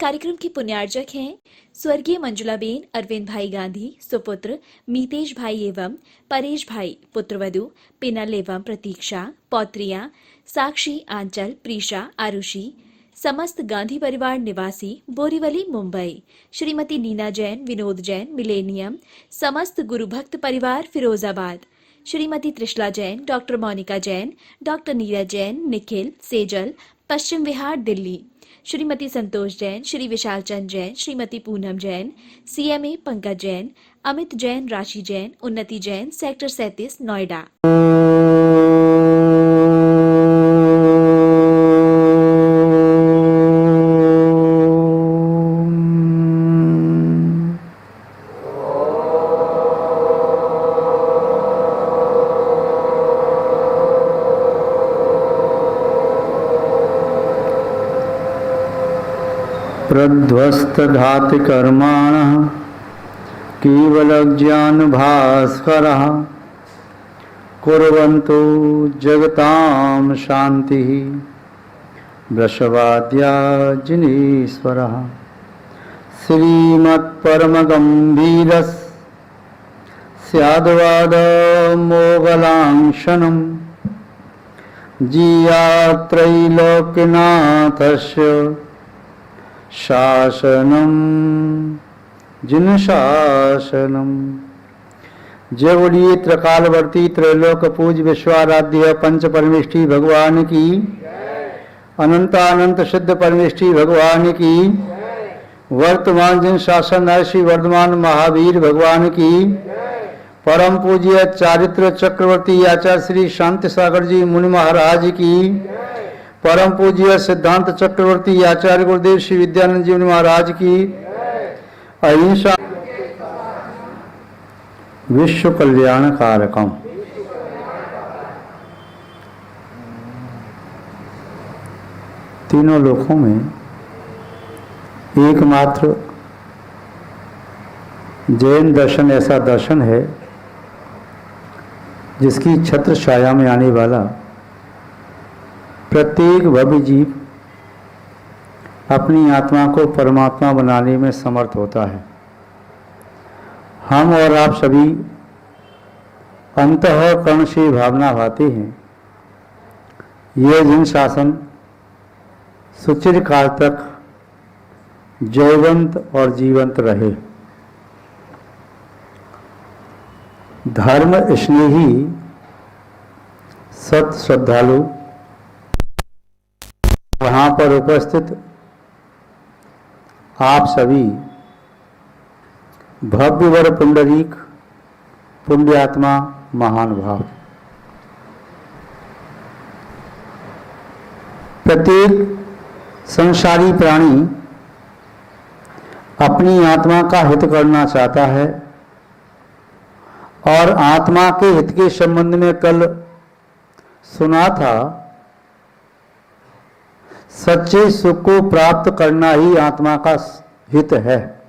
कार्यक्रम के पुण्यार्जक हैं स्वर्गीय मंजुलाबेन अरविंद भाई गांधी सुपुत्र, मीतेश भाई एवं परेश भाई पुत्रवधु, पिनल एवं प्रतीक्षा, पौत्रियां साक्षी, आंचल, प्रीशा, आरुषि, समस्त गांधी परिवार निवासी बोरीवली मुंबई, श्रीमती नीना जैन, विनोद जैन, मिलेनियम, समस्त गुरु भक्त परिवार Firozabad, Shrimati Trishala Jain, doctor Monika Jain, doctor Neeraj Jain, Nikhil, Sejal, Paschim Vihar, Delhi, Shrimati Santosh Jain, Shri Vishal Chand Jain, Shrimati Poonam Jain, CMA Pankaj Jain, Amit Jain, राशि जैन, उन्नति जैन, सेक्टर 37, नोएडा। प्रध्वस्तधातिकर्माणः केवलज्ञानभास्करः कुर्वन्तो जगतां शान्तिः वृषवाद्या जिनेश्वरः श्रीमत्परमगम्भीरस् स्याद्वादमोगलांक्षणं जीयात्रैलोक्यनाथस्य शासनम जिन शासनम। जय बोलिए त्रिकालवर्ती त्रैलोक पूज विश्वाराध्य पंच परमेष्ठी भगवान की, अनंतानंत सिद्ध परमेष्ठी भगवान की, वर्तमान जिन शासन श्री वर्धमान महावीर भगवान की, परम पूज्य चारित्र चक्रवर्ती आचार्य श्री शांति सागर जी मुनि महाराज की, परम पूज्य सिद्धांत चक्रवर्ती आचार्य गुरुदेव श्री विद्यानंद जी महाराज की, अहिंसा विश्व कल्याण कारकम। तीनों लोकों में एकमात्र जैन दर्शन ऐसा दर्शन है जिसकी छत्र छाया में आने वाला प्रत्येक भव्य जीव अपनी आत्मा को परमात्मा बनाने में समर्थ होता है। हम और आप सभी अंतःकरण से भावना भाते हैं, यह जिन शासन सुचिर काल तक जयवंत और जीवंत रहे। धर्म स्नेही सत श्रद्धालु वहाँ पर उपस्थित आप सभी भव्य वर पुंडरीक पुण्यात्मा महान भाव, प्रत्येक संसारी प्राणी अपनी आत्मा का हित करना चाहता है और आत्मा के हित के संबंध में कल सुना था, सच्चे सुख को प्राप्त करना ही आत्मा का हित है।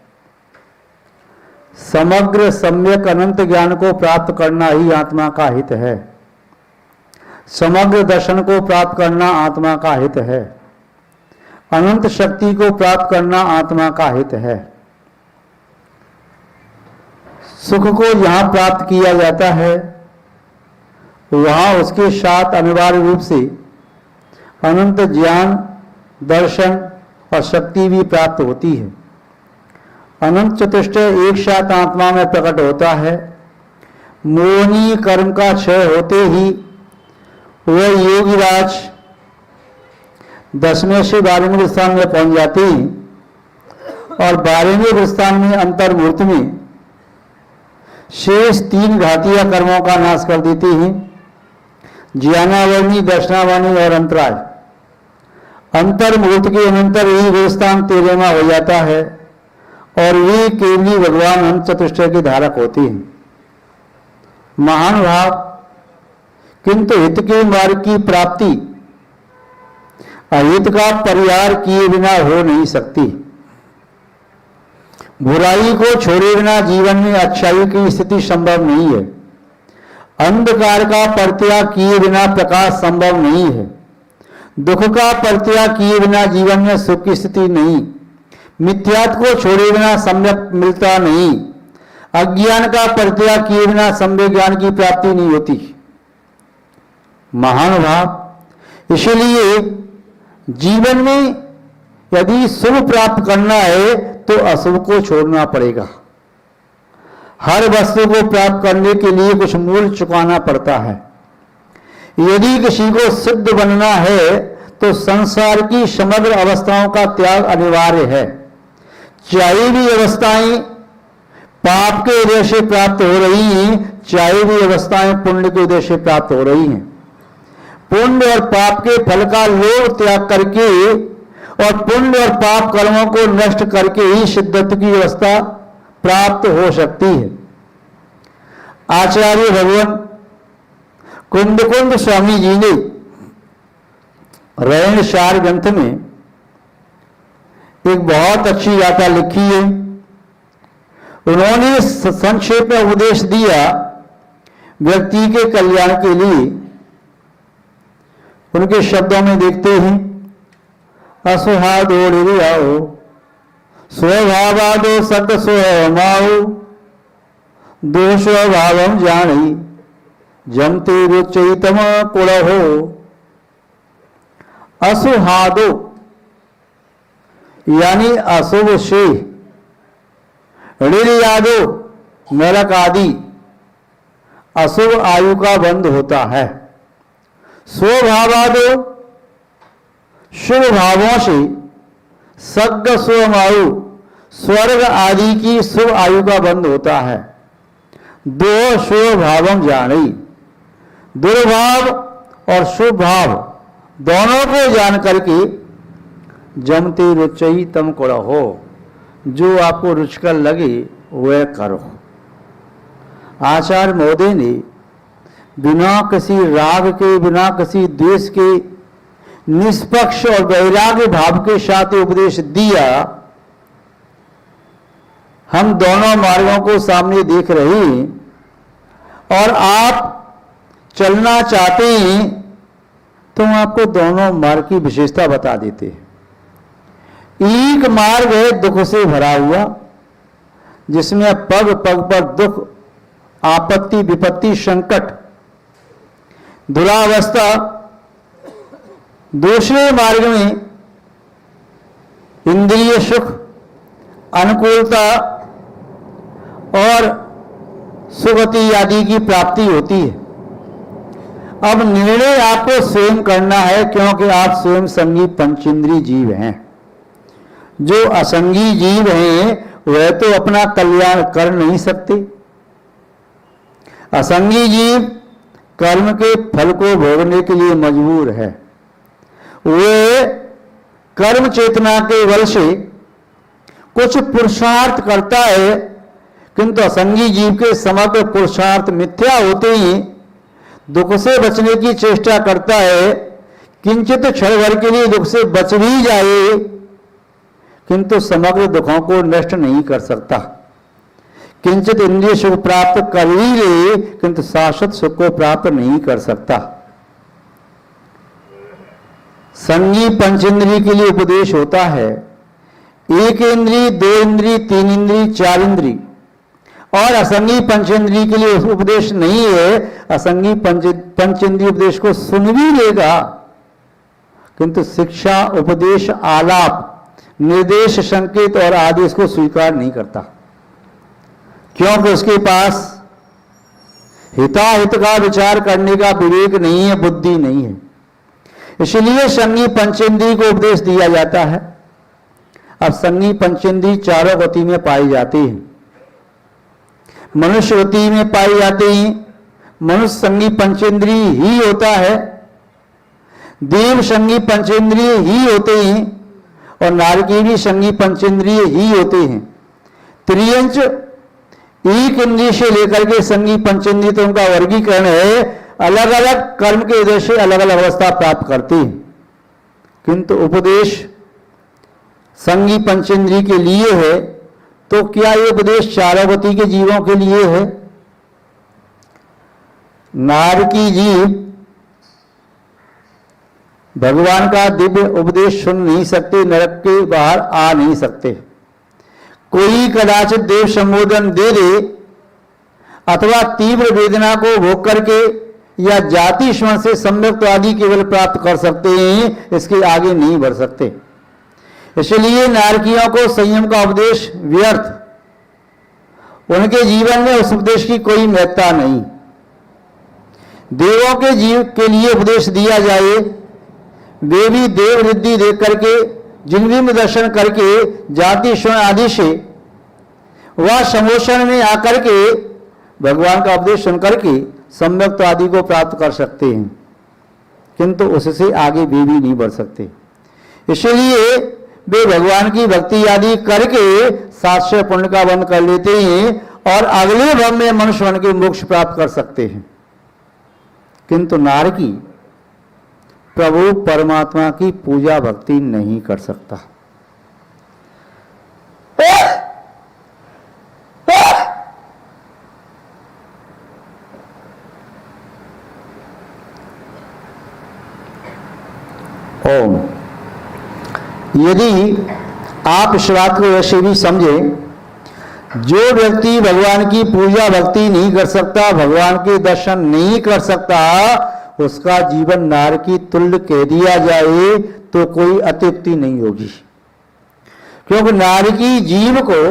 समग्र सम्यक अनंत ज्ञान को प्राप्त करना ही आत्मा का हित है। समग्र दर्शन को प्राप्त करना आत्मा का हित है। अनंत शक्ति को प्राप्त करना आत्मा का हित है। सुख को जहां प्राप्त किया जाता है वहां उसके साथ अनिवार्य रूप से अनंत ज्ञान, दर्शन और शक्ति भी प्राप्त होती है। अनंत चतुष्टय एक साथ आत्मा में प्रकट होता है। मोहनी कर्म का क्षय होते ही वह योगीराज 10वें से 12वें स्थान में पहुंच जाते हैं और 12वें स्थान में अंतर्मूर्त में शेष 3 घातीय कर्मों का नाश कर देते हैं, ज्ञानावरणी, दर्शनावरणी और अंतराय। अंतर्मुहूर्त के अनंतर ही वो स्थान 13वां हो जाता है और वे केवली भगवान अनंत चतुष्टय के धारक होते हैं। महान भाव, किंतु हित के मार्ग की प्राप्ति अहित का परिहार किए बिना हो नहीं सकती। बुराई को छोड़े बिना जीवन में अच्छाई की स्थिति संभव नहीं है। अंधकार का परित्याग किए बिना प्रकाश संभव नहीं है। दुख का परित्याग किए बिना जीवन में सुख की स्थिति नहीं। मिथ्यात्व को छोड़े बिना सम्यक मिलता नहीं, अज्ञान का परित्याग किए बिना सम्यक ज्ञान की प्राप्ति नहीं होती। महानुभाव, इसलिए जीवन में यदि शुभ प्राप्त करना है तो अशुभ को छोड़ना पड़ेगा। हर वस्तु को प्राप्त करने के लिए कुछ मूल्य चुकाना पड़ता है। यदि किसी को सिद्ध बनना है तो संसार की समग्र अवस्थाओं का त्याग अनिवार्य है। चाहे भी अवस्थाएं पाप के उदय से प्राप्त हो रही हैं, चाहे भी अवस्थाएं पुण्य के उदय से प्राप्त हो रही हैं। पुण्य और पाप के फल का लोभ त्याग करके और पुण्य और पाप कर्मों को नष्ट करके ही सिद्धत्व की अवस्था प्राप्त हो सकती है। आचार्य भगवान कुंद स्वामी जी ने रैन सार ग्रंथ में एक बहुत अच्छी गाथा लिखी है। उन्होंने संक्षेप में उपदेश दिया व्यक्ति के कल्याण के लिए। उनके शब्दों में देखते हैं, असुहादो निर्याओ स्वभावादो सत स्वमाओ दोष भावम जानी जमते रुचैतम कुड़हो। असुहादो यानी अशुभ से, निर्यादो नरक आदि अशुभ आयु का बंध होता है। स्वभावादो शुभ भावों से, सग्ग स्वमायु स्वर्ग आदि की शुभ आयु का बंध होता है। दो शुभ भावम जानी, दुर्भाव और शुभ भाव दोनों को जान करके जमते रुचई तम करो, जो आपको रुचकर लगे वह करो। आचार्य महोदय ने बिना किसी राग के, बिना किसी द्वेष के, निष्पक्ष और वैराग्य भाव के साथ उपदेश दिया। हम दोनों मार्गों को सामने देख रहे हैं और आप चलना चाहते हैं तो हम आपको दोनों मार्ग की विशेषता बता देते हैं। एक मार्ग है दुख से भरा हुआ, जिसमें पग पग पर दुख, आपत्ति, विपत्ति, संकट, दुरावस्था। दूसरे मार्ग में इंद्रिय सुख, अनुकूलता और सुगति आदि की प्राप्ति होती है। अब निर्णय आपको स्वयं करना है, क्योंकि आप स्वयं संगी पंचेंद्रिय जीव हैं। जो असंगी जीव हैं वह तो अपना कल्याण कर नहीं सकते। असंगी जीव कर्म के फल को भोगने के लिए मजबूर है। वे कर्म चेतना के बल से कुछ पुरुषार्थ करता है, किंतु असंगी जीव के समग्र पुरुषार्थ मिथ्या होते ही दुख से बचने की चेष्टा करता है। किंचित क्षण भर के लिए दुख से बच भी जाए, किंतु समग्र दुखों को नष्ट नहीं कर सकता। किंचित इंद्रिय सुख प्राप्त कर ही ले, किंतु शाश्वत सुख को प्राप्त नहीं कर सकता। संगी पंचेंद्रिय के लिए उपदेश होता है। एक इंद्रिय, दो इंद्रिय, तीन इंद्रिय, चार इंद्रिय। और असंगी पंचेंद्रिय के लिए उपदेश नहीं है। असंगी पंचेंद्रिय उपदेश को सुन भी लेगा, किंतु शिक्षा, उपदेश, आलाप, निर्देश, संकेत और आदेश को स्वीकार नहीं करता, क्योंकि उसके पास हिताहित का विचार करने का विवेक नहीं है, बुद्धि नहीं है। इसलिए संगी पंचेंद्रिय को उपदेश दिया जाता है। अब संगी पंचेंद्रिय चारों गति में पाई जाती है। मनुष्य गति में पाई जाती है। मनुष्य संगी पंचेंद्रिय ही होता है। देव संगी पंचेंद्रिय ही होते हैं और नारकी भी संगी पंचेंद्रिय ही होते हैं। त्रियंच एक इंद्रिय से लेकर के संगी पंचेंद्रिय तो उनका वर्गीकरण है। अलग अलग कर्म के उदय से अलग अलग अवस्था प्राप्त करती है, किंतु उपदेश संगी पंचेंद्रिय के लिए है। तो क्या ये उपदेश चारों गति के जीवों के लिए है? नारकी जीव भगवान का दिव्य उपदेश सुन नहीं सकते, नरक के बाहर आ नहीं सकते। कोई कदाचित देव संबोधन दे दे अथवा तीव्र वेदना को भोग करके या जाति स्मरण से सम्यक्त आदि केवल प्राप्त कर सकते हैं, इसके आगे नहीं बढ़ सकते। इसलिए नारकियों को संयम का उपदेश व्यर्थ, उनके जीवन में उस उपदेश की कोई महत्ता नहीं। देवों के जीव के लिए उपदेश दिया जाए, वे भी देव रिद्धि देख करके, जिनबिंब दर्शन करके, जाति स्मरण आदि से वह समोषण में आकर के भगवान का उपदेश सुन करके सम्यक्त आदि को प्राप्त कर सकते हैं, किंतु उससे आगे वे भी नहीं बढ़ सकते। इसलिए वे भगवान की भक्ति आदि करके 700 पुण्य का बंद कर लेते हैं और अगले भव में मनुष्य बन के मोक्ष प्राप्त कर सकते हैं। किंतु नारकी प्रभु परमात्मा की पूजा भक्ति नहीं कर सकता। ओम। यदि आप इस बात को वैसे भी समझे, जो व्यक्ति भगवान की पूजा भक्ति नहीं कर सकता, भगवान के दर्शन नहीं कर सकता, उसका जीवन नारकी तुल्य कह दिया जाए तो कोई अत्युक्ति नहीं होगी। क्योंकि नारकी जीव को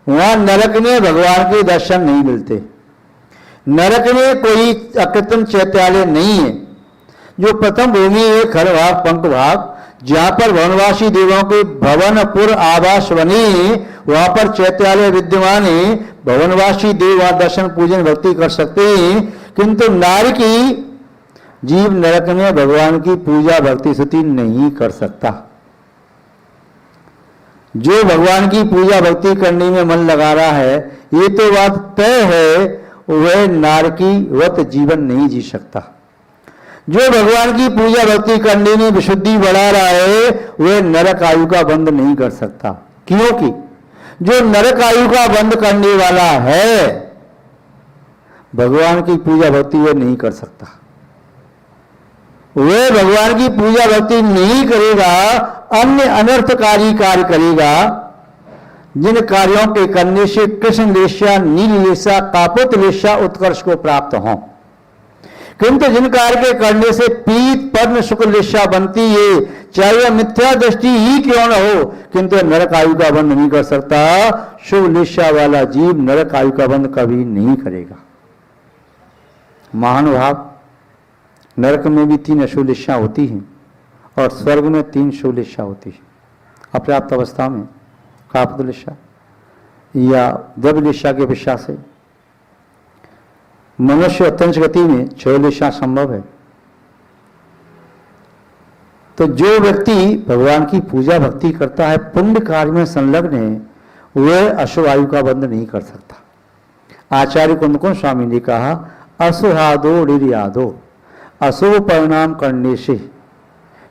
वहां नरक में भगवान के दर्शन नहीं मिलते। नरक में कोई अकृत्रिम चैत्यालय नहीं है। जो प्रथम भूमि है खर भाग पंख भाग, जहां पर वनवासी देवों के भवनपुर आवास बने, वहां पर चैत्यालय विद्यमान है। भवनवासी देव वहां दर्शन पूजन भक्ति कर सकते हैं, किंतु नारकी जीव नरक में भगवान की पूजा भक्ति स्तुति नहीं कर सकता। जो भगवान की पूजा भक्ति करने में मन लगा रहा है, ये तो बात तय है, वह नारकी व्रत जीवन नहीं जी सकता। जो भगवान की पूजा भक्ति करने में विशुद्धि बढ़ा रहा है, वह नरक आयु का बंध नहीं कर सकता। क्योंकि जो नरक आयु का बंध करने वाला है, भगवान की पूजा भक्ति वह नहीं कर सकता। वह भगवान की पूजा भक्ति नहीं करेगा, अन्य अनर्थकारी कार्य करेगा, जिन कार्यों के करने से कृष्ण लेशा, नील लेशा, कापोत लेशा उत्कर्ष को प्राप्त हों। किंतु जिन कार्य के करने से पीत पद्म शुक्ल लेशा बनती है, चाहे वह मिथ्या दृष्टि ही क्यों न हो, किंतु नरक आयु का बंध नहीं कर सकता। शुभ लेशा वाला जीव नरक आयु का बंध कभी नहीं करेगा। महानुभाव, नरक में भी 3 अशुभ लेशा होती हैं और स्वर्ग में 3 शुभ लेशा होती है। अपर्याप्त अवस्था में कापोत लेशा या द्रव्य लेशा के विषय से मनुष्य अत्यंत गति में 6 लेशा संभव है। तो जो व्यक्ति भगवान की पूजा भक्ति करता है, पुण्य कार्य में संलग्न है, वह अशुभ आयु का बंध नहीं कर सकता। आचार्य कुंदकुंज स्वामी ने कहा, असुहादो निर्यादो, अशुभ परिणाम करने से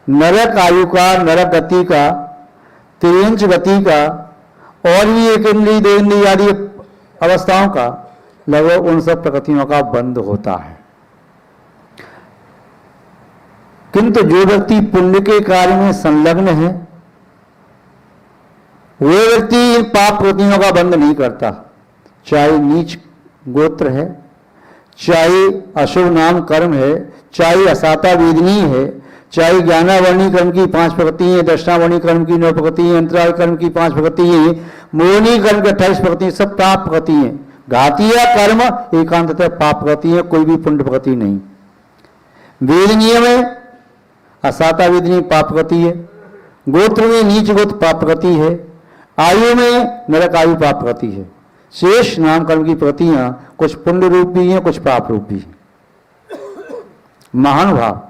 नरक आयु का, नरक गति का, तिर्यंच गति का और भी एक इंद्रिय दो इंद्रिय आदि अवस्थाओं का, लगभग उन सब प्रकृतियों का बंध होता है। किंतु जो व्यक्ति पुण्य के कार्य में संलग्न है, वह व्यक्ति इन पाप प्रकृतियों का बंध नहीं करता। चाहे नीच गोत्र है, चाहे अशुभ नाम कर्म है, चाहे असाता वेदनी है, चाहे ज्ञानावर्णी कर्म की 5 प्रकृति है, दर्शनावर्णी कर्म की 9 प्रकृति है, अंतराल कर्म की 5 प्रकृति है, मोहनी कर्म की 28 प्रकृति, सब पाप प्रकृति है। घातिया कर्म एकांततः पाप प्रकृति है, कोई भी पुण्य प्रकृति नहीं। वेदनीय में असाता वेदनी पाप प्रकृति है, गोत्र में नीच गोत्र पाप प्रकृति है, आयु में नरक आयु पाप प्रकृति है। शेष नाम कर्म की प्रकृतियां कुछ पुण्य रूप भी हैं, कुछ पाप रूप भी हैं। महानुभाव,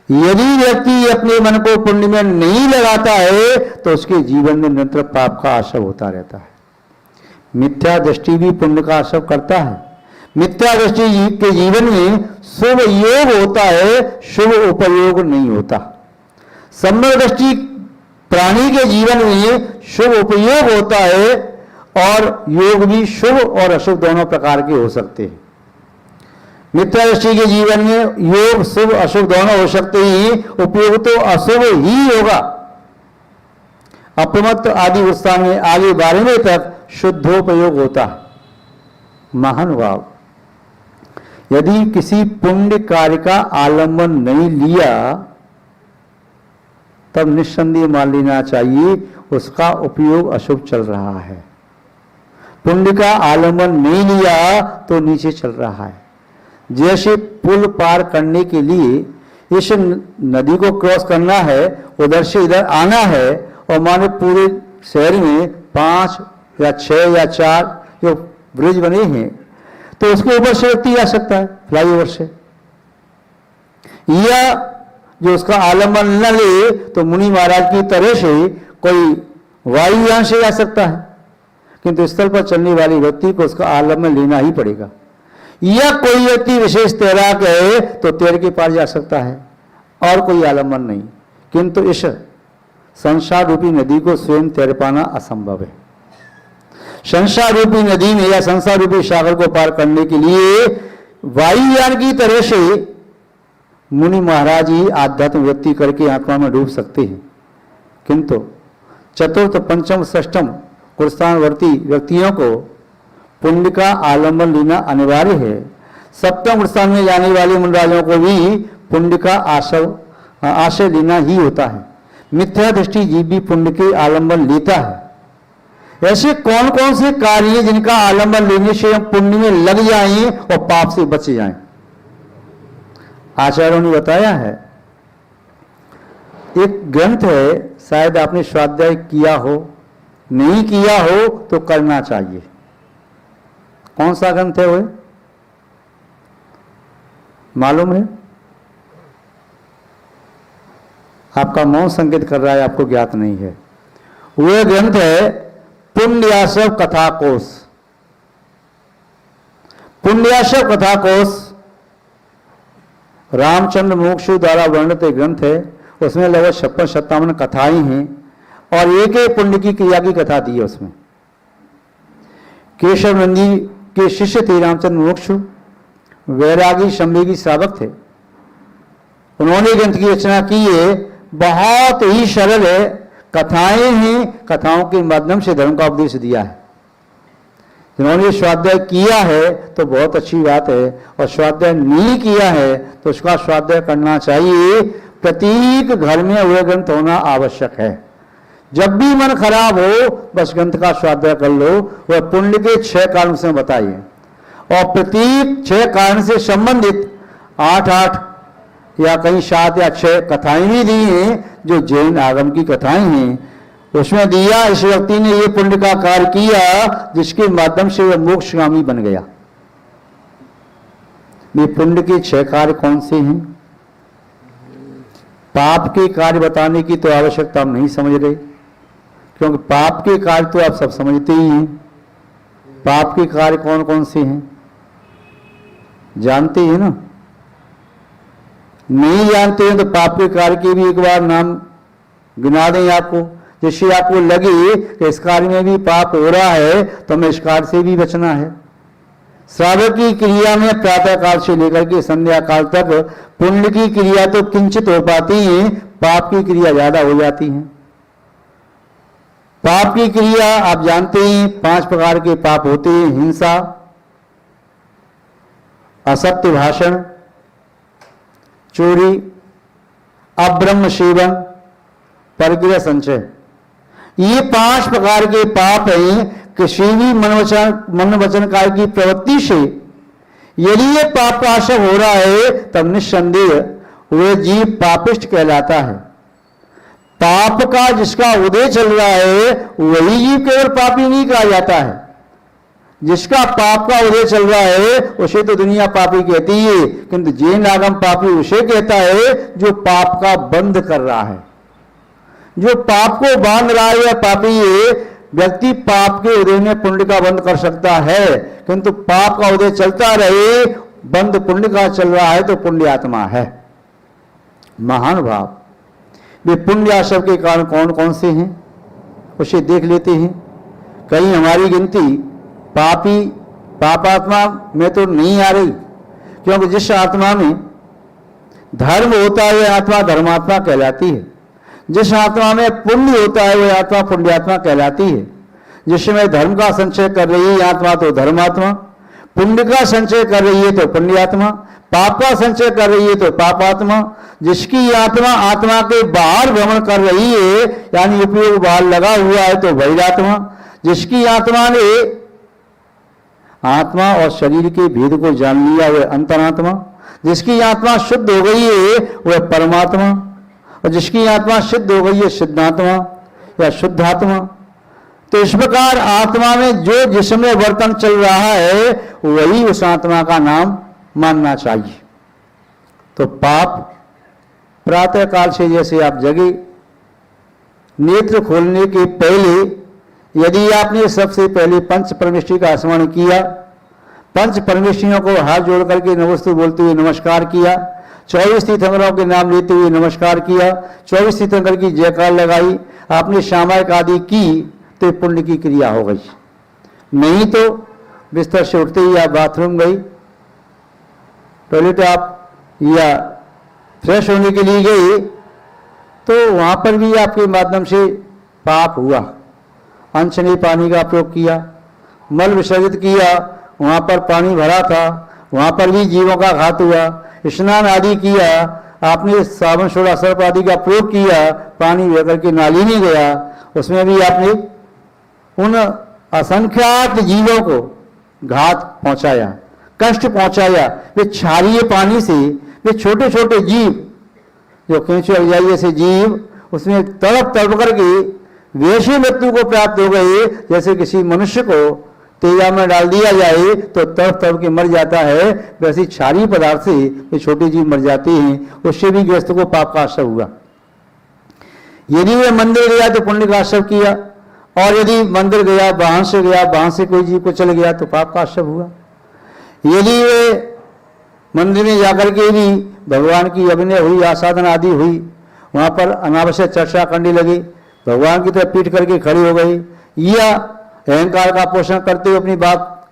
यदि व्यक्ति अपने मन को पुण्य में नहीं लगाता है, तो उसके जीवन में निरंतर पाप का आशय होता रहता है। मिथ्या दृष्टि भी पुण्य का आशय करता है। मिथ्या दृष्टि के जीवन में शुभ योग होता है, शुभ उपयोग नहीं होता। सम्यक दृष्टि प्राणी के जीवन में शुभ उपयोग होता है और योग भी शुभ और अशुभ दोनों प्रकार के हो सकते हैं। मिथ्या दृष्टि के जीवन में योग शुभ अशुभ दोनों हो सकते ही, उपयोग तो अशुभ ही होगा। अप्रमत्त आदि अवस्था में आगे 12वें तक शुद्धोपयोग होता है। महानुभाव, यदि किसी पुण्य कार्य का आलंबन नहीं लिया तब निस्संदेह मान लेना चाहिए उसका उपयोग अशुभ चल रहा है। पुण्य का आलंबन नहीं लिया तो नीचे चल रहा है। जैसे पुल पार करने के लिए इस नदी को क्रॉस करना है, उधर से इधर आना है, और माने पूरे शहर में 5 या 6 या 4 जो ब्रिज बने हैं तो उसके ऊपर से व्यक्ति जा सकता है फ्लाईओवर से, या जो उसका आलंबन न ले तो मुनि महाराज की तरह से कोई वायुयान से जा सकता है, किंतु स्थल पर चलने वाले व्यक्ति को उसका आलंबन लेना ही पड़ेगा। या कोई व्यक्ति विशेष तैराक है तो तैर के पार जा सकता है और कोई आलंबन नहीं, किंतु इस संसार रूपी नदी को स्वयं तैर पाना असंभव है। संसार रूपी नदी में या संसार रूपी सागर को पार करने के लिए वायुयान की तरह से मुनि महाराज ही आध्यात्म वृत्ति करके आत्मा में डूब सकते हैं, किंतु चतुर्थ पंचम षष्ठम कुरस्थानवर्ती व्यक्तियों को पुण्य का आलंबन लेना अनिवार्य है। सप्तम स्थान में जाने वाले मुनिराजों को भी पुण्य का आश्रय लेना ही होता है। मिथ्या दृष्टि जीव भी पुण्य के आलंबन लेता है। ऐसे कौन कौन से कार्य हैं जिनका आलंबन लेने से हम पुण्य में लग जाएं और पाप से बच जाएं? आचार्यों ने बताया है, एक ग्रंथ है, शायद आपने स्वाध्याय किया हो, नहीं किया हो तो करना चाहिए। कौन सा ग्रंथ है वो? मालूम है? आपका मौन संकेत कर रहा है, आपको ज्ञात नहीं है। वह ग्रंथ है पुण्याश्रव कथा कोश। पुण्याश्रव कथा कोश रामचंद्र मोक्षु द्वारा वर्णित एक ग्रंथ है। उसमें लगभग 56-57 कथाएं हैं और एक एक पुण्य की क्रिया की कथा दी है उसमें। केशव नंदी के शिष्य थे रामचंद्र मोक्षु, वैरागी संवेगी श्रावक थे। उन्होंने ग्रंथ की रचना की है, बहुत ही सरल है, कथाएं हैं, कथाओं के माध्यम से धर्म का उपदेश दिया है। जिन्होंने स्वाध्याय किया है तो बहुत अच्छी बात है, और स्वाध्याय नहीं किया है तो उसका स्वाध्याय करना चाहिए। प्रत्येक घर में वह ग्रंथ होना आवश्यक है। जब भी मन खराब हो बस ग्रंथ का स्वाध्याय कर लो। वह पुण्य के 6 कारण से बताइए, और प्रत्येक 6 कारण से संबंधित 8 या कहीं 7 या 6 कथाएं भी दी हैं जो जैन आगम की कथाएं हैं। उसमें दिया इस व्यक्ति ने ये पुण्य का कार्य किया जिसके माध्यम से वह मोक्षगामी बन गया। ये पुण्य के 6 कार्य कौन से हैं? पाप के कार्य बताने की तो आवश्यकता हम नहीं समझ रहे, क्योंकि पाप के कार्य तो आप सब समझते ही हैं। पाप के कार्य कौन कौन से हैं जानते हैं ना? नहीं जानते हैं तो पाप के कार्य के भी एक बार नाम गिना दें आपको, जिससे आपको लगे कि इस कार्य में भी पाप हो रहा है तो हमें इस कार्य से भी बचना है। श्रावक की क्रिया में प्रातः काल से लेकर के संध्या काल तक पुण्य की क्रिया तो किंचित हो पाती है, पाप की क्रिया ज्यादा हो जाती है। पाप की क्रिया आप जानते हैं 5 प्रकार के पाप होते हैं। हिंसा, असत्य भाषण, चोरी, अब्रह्म सेवन, परग्रह संचय। ये 5 प्रकार के पाप हैं। किसी भी मन वचन कार्य की प्रवृत्ति से यदि ये पाप का आशय हो रहा है तब निस्संदेह वह जीव पापिष्ट कहलाता है। पाप का जिसका उदय चल रहा है वही जीव केवल पापी नहीं कहा जाता है। जिसका पाप का उदय चल रहा है उसे तो दुनिया पापी कहती है, किंतु जैन आगम पापी उसे कहता है जो पाप का बंध कर रहा है। जो पाप को बांध रहा है वह पापी है। व्यक्ति पाप के उदय में पुण्य का बंध कर सकता है, किंतु पाप का उदय चलता रहे, बंध पुण्य का चल रहा है तो पुण्य आत्मा है। महान भाव, वे पुण्य आश्रव के कारण कौन कौन से हैं उसे देख लेते हैं। कहीं हमारी गिनती पापी पापात्मा में तो नहीं आ रही, क्योंकि जिस आत्मा में धर्म होता है वह आत्मा धर्मात्मा कहलाती है, जिस आत्मा में पुण्य होता है वह आत्मा पुण्यात्मा कहलाती है। जिसमें धर्म का संचय कर रही है आत्मा तो धर्मात्मा, पुण्य का संचय कर रही है तो पुण्यात्मा, पाप का संचय कर रही है तो पापात्मा। जिसकी आत्मा आत्मा के बाहर भ्रमण कर रही है यानी उपयोग बाहर लगा हुआ है तो बहिरात्मा। जिसकी आत्मा ने आत्मा और शरीर के भेद को जान लिया वह अंतरात्मा। जिसकी आत्मा शुद्ध हो गई है वह परमात्मा, और जिसकी आत्मा सिद्ध हो गई है सिद्धात्मा या शुद्धात्मा। तो इस प्रकार आत्मा में जो जिसमें वर्तन चल रहा है वही उस आत्मा का नाम मानना चाहिए। तो पाप प्रातः काल से जैसे आप जगे, नेत्र खोलने के पहले यदि आपने सबसे पहले पंच परमेष्ठी का स्मरण किया, पंच परमेष्ठियों को हाथ जोड़ करके नमस्ते बोलते हुए नमस्कार किया, 24 तीर्थंकरों के नाम लेते हुए नमस्कार किया, 24 तीर्थंकर की जयकार लगाई, आपने सामायिक आदि की, तो पुण्य की क्रिया हो गई। नहीं तो बिस्तर से उठते ही आप बाथरूम गई, टॉयलेट आप या फ्रेश होने के लिए गए, तो वहां पर भी आपके माध्यम से पाप हुआ। अनछनी पानी का प्रयोग किया, मल विसर्जित किया, वहां पर पानी भरा था, वहां पर भी जीवों का घात हुआ। स्नान आदि किया, आपने साबुन सोडा सर्फ आदि का प्रयोग किया, पानी बह करके नाली में गया, उसमें भी आपने उन असंख्यात जीवों को घात पहुंचाया, कष्ट पहुंचाया। वे क्षारीय पानी से वे छोटे छोटे जीव जो केंचुआ जैसे जीव उसमें तड़प तड़प करके वैसी मृत्यु को प्राप्त हो गए जैसे किसी मनुष्य को तेजा में डाल दिया जाए तो तड़प तड़प के मर जाता है, वैसे क्षारीय पदार्थ से ये छोटे जीव मर जाते हैं। उससे भी गृहस्थ को पाप का आश्रय हुआ। यदि वह मंदिर गया तो पुण्य का आश्रय किया, और यदि मंदिर गया वाहन से गया, वाहन से कोई जीव को चल गया तो पाप का आश्रय हुआ। यदि वे मंदिर में जाकर के भी भगवान की अभिनय हुई, आसाधना आदि हुई, वहां पर अनावश्यक चर्चा करने लगे, भगवान की तरफ पीठ करके खड़े हो गए, या अहंकार का पोषण करते हुए अपनी बात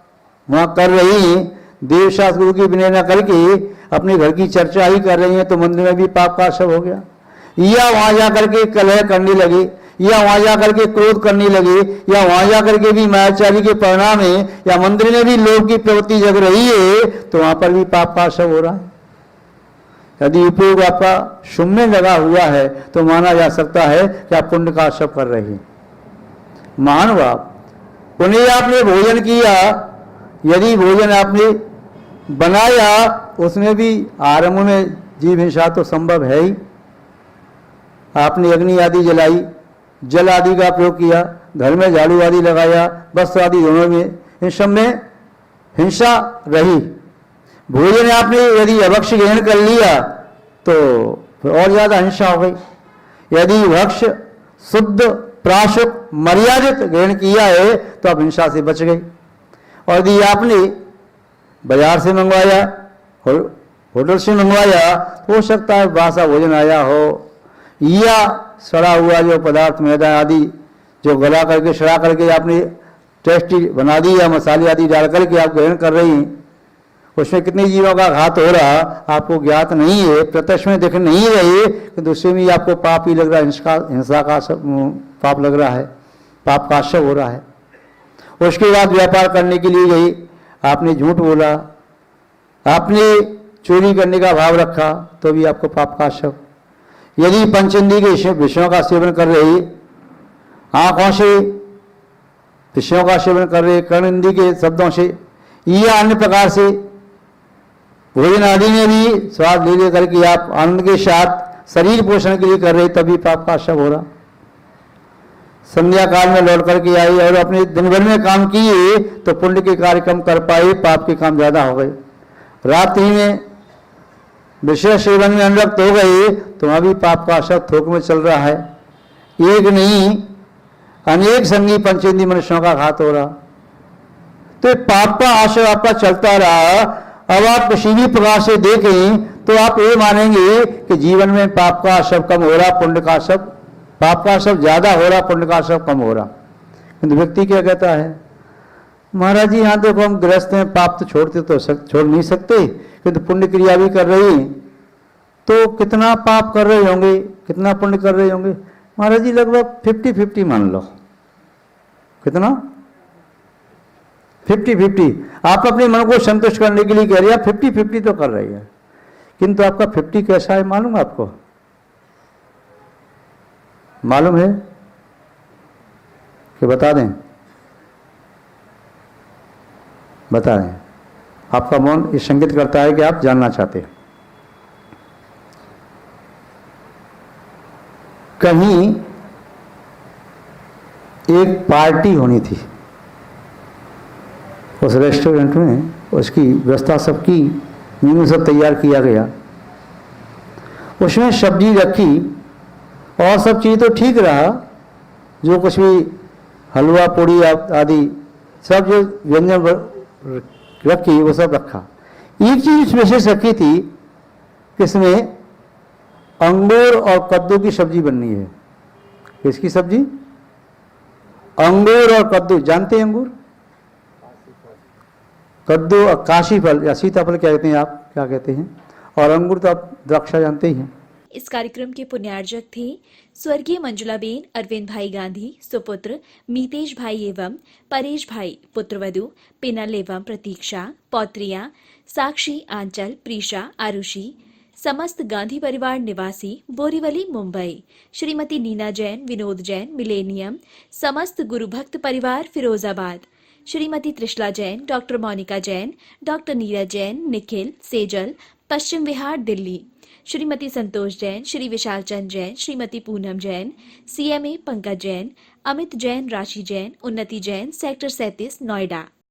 वहां कर रही हैं, देव शास्त्र गुरु की विनय न करके अपने घर की चर्चा ही कर रही हैं, तो मंदिर में भी पाप का आश्रय हो गया। या वहां जाकर के कलह करने लगे, या वहां जाकर के क्रोध करने लगे, या वहां जाकर के भी मायाचारी के परिणाम है, या मंदिर में भी लोभ की प्रवृत्ति जग रही है, तो वहां पर भी पाप का आश्रय हो रहा है। यदि उपयोग आपका शुभ में लगा हुआ है तो माना जा सकता है कि आप पुण्य का आश्रय कर रहे हैं। मानव आप पुण्य आपने भोजन किया, यदि भोजन आपने बनाया उसमें भी आरंभ में जीव हिंसा तो संभव है ही। आपने अग्नि आदि जलाई, जल आदि का प्रयोग किया, घर में झाड़ू आदि लगाया, वस्त्र आदि दोनों में, इन सब में हिंसा रही। भोजन आपने यदि अभक्ष ग्रहण कर लिया तो और ज्यादा हिंसा हो गई। यदि भक्ष शुद्ध प्राशुक मर्यादित ग्रहण किया है तो आप हिंसा से बच गए। और यदि आपने बाजार से मंगवाया, होटल से मंगवाया, हो सकता है बासा भोजन आया हो, या सड़ा हुआ जो पदार्थ मैदा आदि जो गला करके सड़ा करके आपने टेस्टी बना दी, या मसाले आदि डाल करके आप ग्रहण कर रही हैं, उसमें कितने जीवों का घात हो रहा आपको ज्ञात नहीं है, प्रत्यक्ष में दिख नहीं रही, तो उससे भी आपको पाप ही लग रहा है, हिंसा का पाप लग रहा है, पाप का आश्रय हो रहा है। उसके बाद व्यापार करने के लिए गई, आपने झूठ बोला, आपने चोरी करने का भाव रखा, तो भी आपको पाप का आश्रय। यदि पंचेंद्रिय के विषयों का सेवन कर रहे, आंखों से विषयों का सेवन कर रहे, कर्णेंद्रिय के शब्दों से या अन्य प्रकार से भोजन आदि में भी स्वाद ले लेकर के आप आनंद के साथ शरीर पोषण के लिए कर रहे, तभी पाप का आश्रय हो रहा। संध्या काल में लौट करके आई और अपने दिन भर में काम किए तो पुण्य के कार्य कम कर पाए, पाप के काम ज्यादा हो गए। रात्रि में विषय सेवन में अनुरक्त हो गए तो वहां भी पाप का आश्रय थोक में चल रहा है। एक नहीं अनेक संगी पंचेंद्रिय मनुष्यों का घात हो रहा। तो पाप का आश्रय आपका चलता रहा। अब आप किसी भी प्रकार से देखें तो आप ये मानेंगे कि जीवन में पाप का आश्रय कम हो रहा, पुण्य का आश्रय, पाप का आश्रय ज्यादा हो रहा, पुण्य का आश्रय कम हो रहा। किंतु व्यक्ति क्या कहता है, महाराज जी यहाँ देखो हम गृहस्थ हैं, पाप तो छोड़ते तो छोड़ नहीं सकते, किंतु पुण्य क्रिया भी कर रही हैं, तो कितना पाप कर रहे होंगे, कितना पुण्य कर रहे होंगे? महाराज जी लगभग 50-50 मान लो। कितना? 50-50। आप अपने मन को संतुष्ट करने के लिए कह रहे हैं, 50-50 तो कर रही है, किंतु आपका 50 कैसा है मालूम आपको? मालूम है कि बता दें? बता दें। आपका मन इस संकेत करता है कि आप जानना चाहते हैं। कहीं एक पार्टी होनी थी, उस रेस्टोरेंट में उसकी व्यवस्था सब की, मेनू सब तैयार किया गया, उसमें सब्जी रखी और सब चीज़ तो ठीक रहा, जो कुछ भी हलवा पूड़ी आदि सब जो व्यंजन रखी वो सब रखा। एक चीज़ विशेष रखी थी, किसमें? अंगूर और कद्दू की सब्जी बननी है। किसकी सब्जी? अंगूर और कद्दू। जानते हैं अंगूर? कद्दू और काशी फल या सीताफल क्या कहते हैं, आप क्या कहते हैं? और अंगूर तो आप द्राक्षा जानते ही हैं। इस कार्यक्रम के पुण्यार्जक थे स्वर्गीय मंजुलाबेन अरविंद भाई गांधी, सुपुत्र मीतेश भाई एवं परेश भाई, पुत्रवधु पिनल एवं प्रतीक्षा, पौत्रियां साक्षी, आंचल, प्रीशा, आरुषि, समस्त गांधी परिवार निवासी बोरीवली, मुंबई, श्रीमती नीना जैन, विनोद जैन, मिलेनियम, समस्त गुरुभक्त परिवार Firozabad, Shrimati Trishala Jain, doctor Monika Jain, doctor Neeraj Jain, Nikhil, Sejal, Paschim Vihar, Delhi, Shrimati Santosh Jain, Shri Vishal Chand Jain, Shrimati Poonam Jain, CMA Pankaj Jain, Amit Jain, राशि जैन, उन्नति जैन, सेक्टर 37, नोएडा।